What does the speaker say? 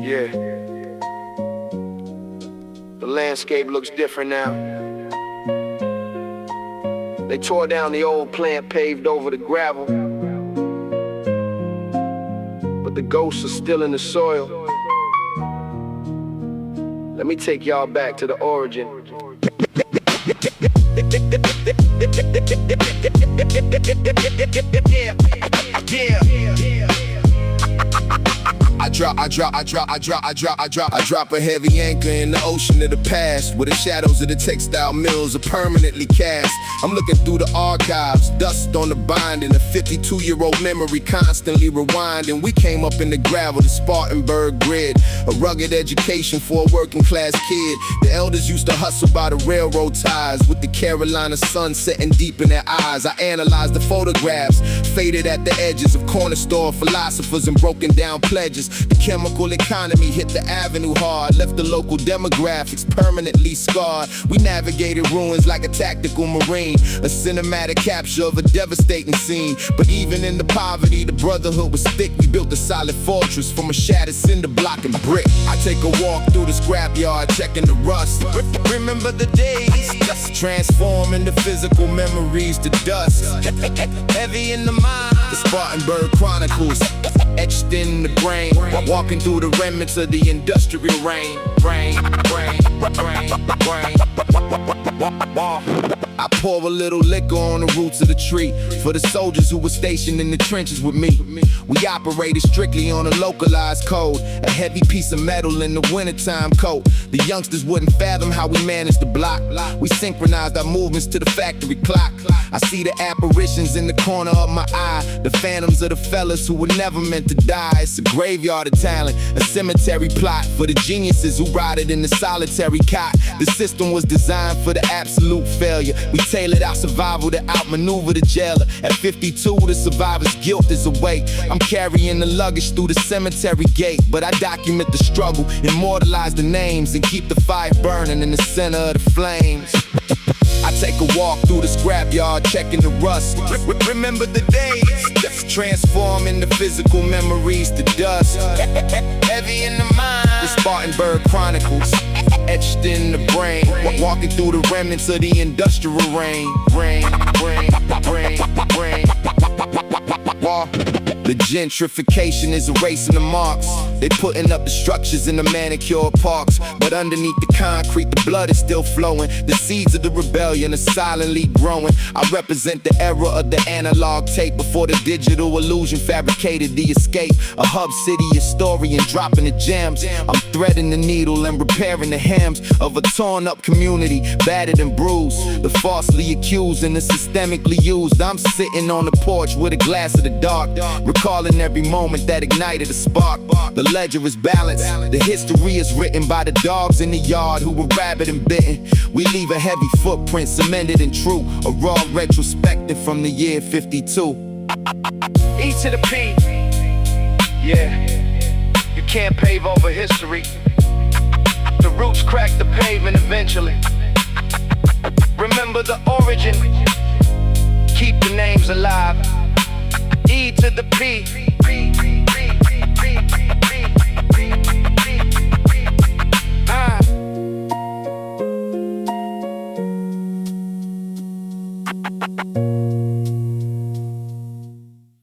Yeah. The landscape looks different now. They tore down the old plant, paved over the gravel, but the ghosts are still in the soil. Let me take y'all back to the origin. I drop a heavy anchor in the ocean of the past, where the shadows of the textile mills are permanently cast. I'm looking through the archives, dust on the binding, a 52-year-old memory constantly rewinding. We came up in the gravel, the Spartanburg grid, a rugged education for a working class kid. The elders used to hustle by the railroad ties, with the Carolina sun setting deep in their eyes. I analyzed the photographs, faded at the edges of corner store philosophers and broken down pledges. The chemical economy hit the avenue hard, left the local demographics permanently scarred. We navigated ruins like a tactical marine, a cinematic capture of a devastating scene. But even in the poverty, the brotherhood was thick. We built a solid fortress from a shattered cinder block and brick. I take a walk through the scrapyard, checking the rust. Remember the days, just transforming the physical memories to dust. Heavy in the mind, the Spartanburg Chronicles etched in the brain, walking through the remnants of the industrial rain. I pour a little liquor on the roots of the tree for the soldiers who were stationed in the trenches with me. We operated strictly on a localized code, a heavy piece of metal in the wintertime coat. The youngsters wouldn't fathom how we managed to block. We synchronized our movements to the factory clock. I see the apparitions in the corner of my eye, the phantoms of the fellas who were never meant to die. It's a graveyard of talent, a cemetery plot for the geniuses who rotted in the solitary cot. The system was designed for the absolute failure. We tailored our survival to outmaneuver the jailer. At 52, the survivor's guilt is awake. I'm carrying the luggage through the cemetery gate, but I document the struggle, immortalize the names, and keep the fire burning in the center of the flames. I take a walk through the scrapyard, checking the rust. Remember the days, just transforming the physical memories to dust. Heavy in the mind, the Spartanburg Chronicles etched in the brain, walking through the remnants of the industrial rain. The gentrification is erasing the marks. They putting up the structures in the manicured parks, but underneath the concrete, the blood is still flowing. The seeds of the rebellion are silently growing. I represent the era of the analog tape, before the digital illusion fabricated the escape. A hub city historian dropping the gems. I'm threading the needle and repairing the hems of a torn up community, battered and bruised. The falsely accused and the systemically used. I'm sitting on the porch with a glass of the dark, recalling every moment that ignited a spark. The ledger is balanced, the history is written by the dogs in the yard who were rabid and bitten. We leave a heavy footprint, cemented and true, a raw retrospective from the year 52. E to the P. Yeah, you can't pave over history. The roots crack the pavement eventually. Remember the origin, keep the names alive. E to the P.